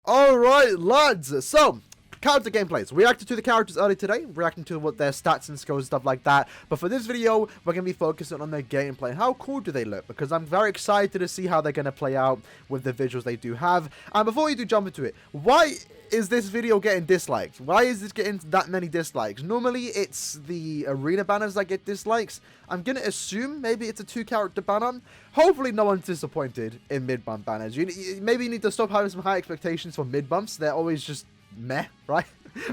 Alright, lads, so, character gameplays. We reacted to the characters early today, reacting to what their stats and skills and stuff like that. But for this video, we're going to be focusing on their gameplay. How cool do they look? Because I'm very excited to see how they're going to play out with the visuals they do have. And before you do jump into it, why is this video getting disliked? Why is this getting that many dislikes? Normally, it's the arena banners that get dislikes. I'm going to assume maybe it's a 2-character banner. Hopefully, no one's disappointed in mid-bump banners. Maybe you need to stop having some high expectations for mid-bumps. They're always just meh, right?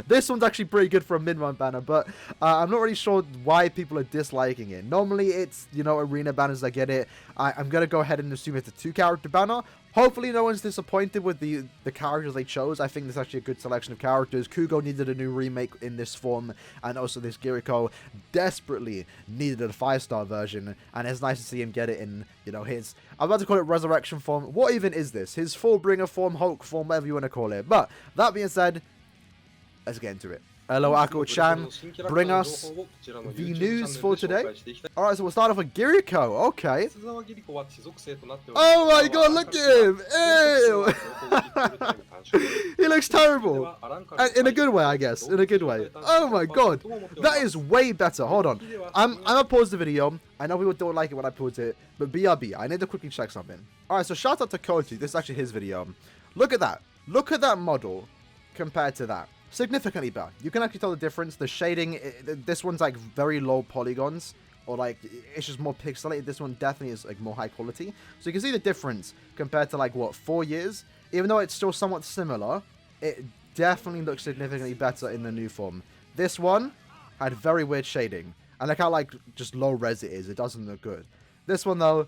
This one's actually pretty good for a mid-bump banner, but I'm not really sure why people are disliking it. Normally, it's, arena banners that get it. I'm going to go ahead and assume it's a 2-character banner. Hopefully, no one's disappointed with the characters they chose. I think this is actually a good selection of characters. Kugo needed a new remake in this form, and also this Giriko desperately needed a 5-star version, and it's nice to see him get it in, his, I'm about to call it resurrection form. What even is this? His Fullbringer form, Hulk form, whatever you want to call it. But, that being said, let's get into it. Hello, Ako-chan. Bring us the news for today. Alright, so we'll start off with Giriko. Okay. Oh my god, look at him! Ew! He looks terrible. In a good way, I guess. In a good way. Oh my god. That is way better. Hold on. I'm gonna pause the video. I know people don't like it when I pause it, but BRB, I need to quickly check something. Alright, so shout out to Koti. This is actually his video. Look at that. Look at that model compared to that. Significantly better. You can actually tell the difference. The shading, this one's like very low polygons, or like it's just more pixelated. This one definitely is like more high quality. So you can see the difference compared to like what, 4 years. Even though it's still somewhat similar, it definitely looks significantly better in the new form. This one had very weird shading, and look how like just low res it is. It doesn't look good. This one though,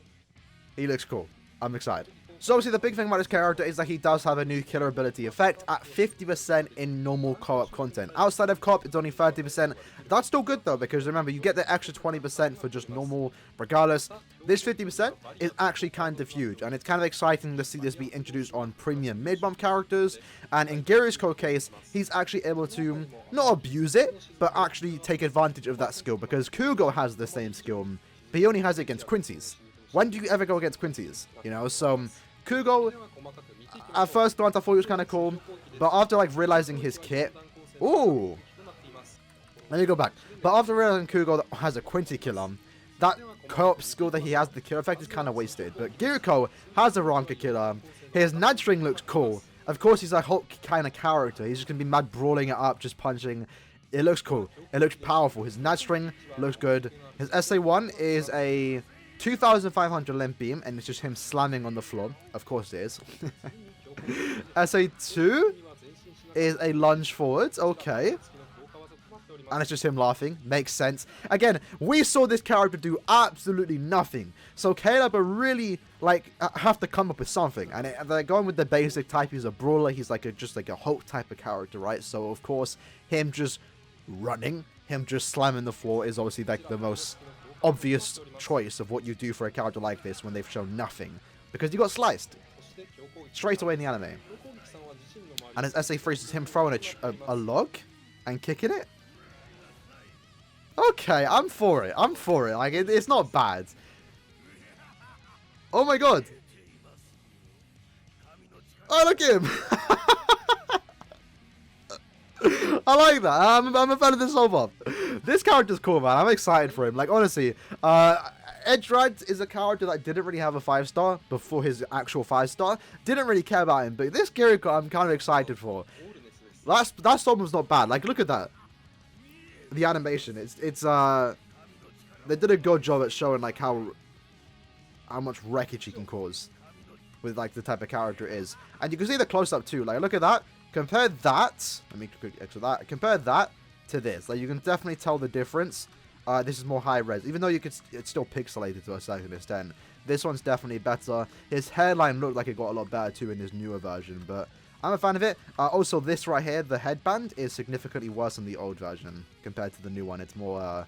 he looks cool. I'm excited. So obviously the big thing about this character is that he does have a new killer ability effect at 50% in normal co-op content. Outside of co-op, it's only 30%. That's still good though, because remember, you get the extra 20% for just normal regardless. This 50% is actually kind of huge, and it's kind of exciting to see this be introduced on premium mid-bump characters. And in Giriko's case, he's actually able to not abuse it, but actually take advantage of that skill, because Kugo has the same skill, but he only has it against Quincy's. When do you ever go against Quincy's? So Kugo, at first glance, I thought he was kind of cool, but after like realizing his kit, ooh, let me go back. But after realizing Kugo has a Quincy killer, that co-op skill that he has, the kill effect, is kind of wasted. But Giriko has a Ranka killer. His Nad string looks cool. Of course, he's a Hulk kind of character. He's just gonna be mad brawling it up, just punching. It looks cool. It looks powerful. His Nad string looks good. His SA1 is a 2,500 limp beam, and it's just him slamming on the floor. Of course it is. SA2 is a lunge forwards. Okay. And it's just him laughing. Makes sense. Again, we saw this character do absolutely nothing. So Caleb really, have to come up with something. And they're going with the basic type. He's a brawler. He's just like a Hulk type of character, right? So, of course, him just running, him just slamming the floor is obviously like the most obvious choice of what you do for a character like this when they've shown nothing, because you got sliced straight away in the anime. And his SA3 is him throwing a log and kicking it. Okay, I'm for it. Like, it's not bad. Oh my god. Oh, look at him. I like that. I'm a fan of this so far. This character's cool, man. I'm excited for him. Like, honestly, Edgeride is a character that didn't really have a 5-star before his actual 5-star. Didn't really care about him, but this Giriko I'm kind of excited for. That storm was not bad. Like, look at that. The animation. It's they did a good job at showing like how much wreckage he can cause with like the type of character it is. And you can see the close-up too. Like, look at that. Compare that. Let me quickly extra that. Compare that to this. Like, you can definitely tell the difference. This is more high res, even though it's still pixelated to a certain extent. This one's definitely better. His hairline looked like it got a lot better too in his newer version, but I'm a fan of it. Also, this right here, the headband, is significantly worse than the old version compared to the new one. It's more,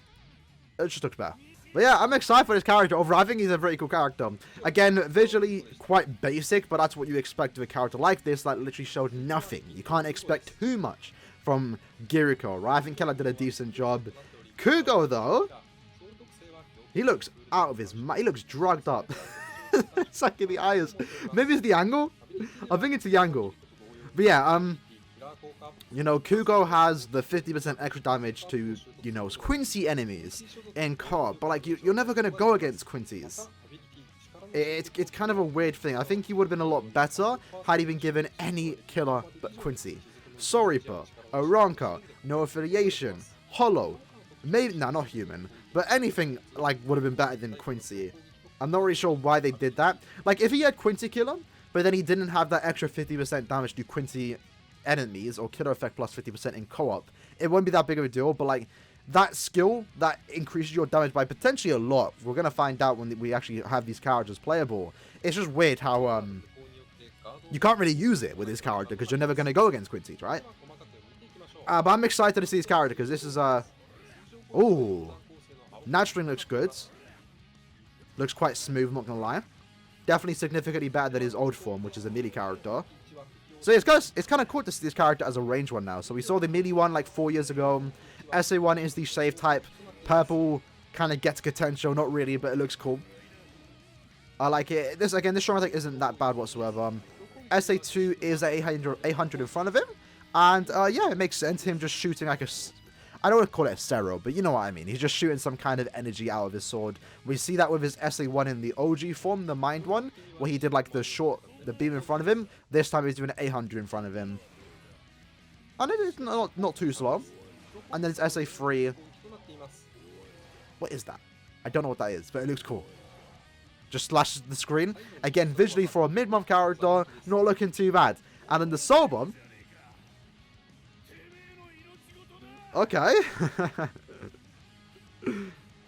it just looks better. But yeah, I'm excited for this character. Overall, I think he's a very cool character. Again, visually quite basic, but that's what you expect of a character like this that literally showed nothing. You can't expect too much from Giriko, right? I think Keller did a decent job. Kugo, though, he looks out of his mind. He looks drugged up. It's like in the eyes. Maybe it's the angle? I think it's the angle. But yeah, you know, Kugo has the 50% extra damage to, you know, Quincy enemies in co-op, but like you're never gonna go against Quincy's. It's kind of a weird thing. I think he would have been a lot better had he been given any killer but Quincy. Soripa, Aronka, No Affiliation, Hollow, maybe not human, but anything like would have been better than Quincy. I'm not really sure why they did that. Like if he had Quincy killer, but then he didn't have that extra 50% damage to Quincy enemies or killer effect plus 50% in co-op, it wouldn't be that big of a deal. But like that skill that increases your damage by potentially a lot, we're gonna find out when we actually have these characters playable. It's just weird how you can't really use it with this character because you're never gonna go against Quincy, right? But I'm excited to see his character because this is ooh, naturally looks good. Looks quite smooth, I'm not gonna lie. Definitely significantly better than his old form, which is a melee character. So it's kind of cool to see this character as a ranged one now. So we saw the melee one like 4 years ago. SA1 is the save type. Purple kind of gets potential, not really, but it looks cool. I like it. This strong attack isn't that bad whatsoever. SA2 is at 800 in front of him. And yeah, it makes sense. Him just shooting like I don't want to call it a Cero, but you know what I mean. He's just shooting some kind of energy out of his sword. We see that with his SA1 in the OG form, the Mind one, where he did like the beam in front of him. This time he's doing 800 in front of him. And it's not too slow. And then it's SA3. What is that? I don't know what that is, but it looks cool. Just slashes the screen. Again, visually for a mid-month character, not looking too bad. And then the Soul Bomb. Okay.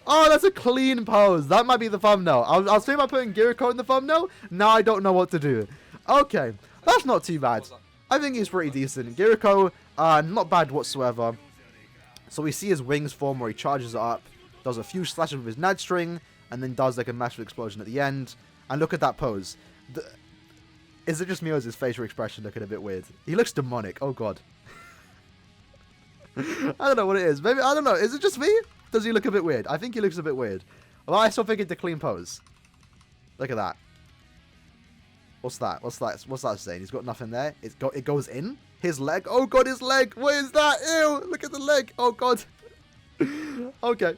Oh, that's a clean pose. That might be the thumbnail. I was thinking about putting Giriko in the thumbnail. Now I don't know what to do. Okay. That's not too bad. I think he's pretty decent. Giriko, not bad whatsoever. So we see his wings form where he charges it up, does a few slashes with his Nad string, and then does like a massive explosion at the end. And look at that pose. Is it just me or is his facial expression looking a bit weird? He looks demonic. Oh, God. I don't know what it is. Maybe, I don't know. Is it just me? Does he look a bit weird? I think he looks a bit weird. Well, I still think it's a clean pose. Look at that. What's that? What's that saying? He's got nothing there. It goes in. His leg. Oh, God, his leg. What is that? Ew. Look at the leg. Oh, God. Okay.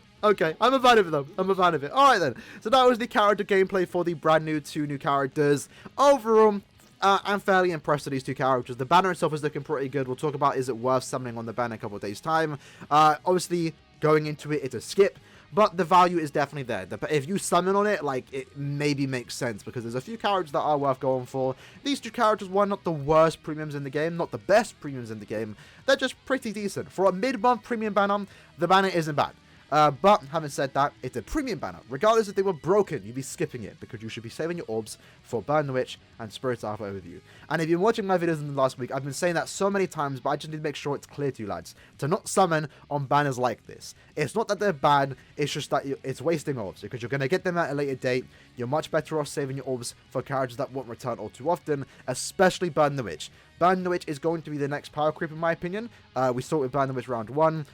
I'm a fan of it, though. I'm a fan of it. All right, then. So that was the character gameplay for the brand new 2 new characters. Overall, I'm fairly impressed with these 2 characters. The banner itself is looking pretty good. We'll talk about is it worth summoning on the banner in a couple of days' time. Obviously, going into it, it's a skip. But the value is definitely there. If you summon on it, like, it maybe makes sense. Because there's a few characters that are worth going for. These 2 characters were not the worst premiums in the game. Not the best premiums in the game. They're just pretty decent. For a mid-month premium banner, the banner isn't bad. But having said that, it's a premium banner. Regardless if they were broken, you'd be skipping it because you should be saving your orbs for Burn the Witch and Spirit Alpha Overview. And if you've been watching my videos in the last week, I've been saying that so many times, but I just need to make sure it's clear to you lads to not summon on banners like this. It's not that they're bad, it's just that it's wasting orbs because you're going to get them at a later date. You're much better off saving your orbs for characters that won't return all too often, especially Burn the Witch. Burn the Witch is going to be the next power creep in my opinion. We saw it with Burn the Witch round 1.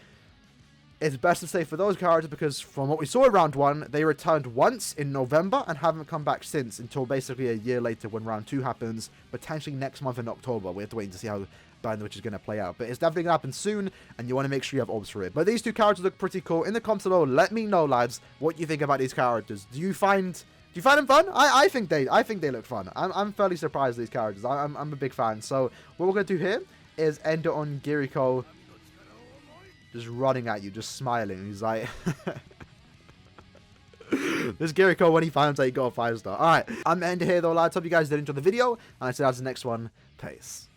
It's best to save for those characters because from what we saw in round 1, they returned once in November and haven't come back since until basically a year later when round 2 happens, potentially next month in October. We have to wait to see how Burn the Witch is going to play out. But it's definitely going to happen soon and you want to make sure you have orbs for it. But these 2 characters look pretty cool. In the comments below, let me know, lads, what you think about these characters. Do you find them fun? I think they look fun. I'm fairly surprised at these characters. I'm a big fan. So what we're going to do here is end it on Giriko just running at you, just smiling. He's like... This Giriko, when he finds out he got a 5-star. Alright, I'm ending here though, lads. Hope you guys did enjoy the video. And I see you guys in the next one. Peace.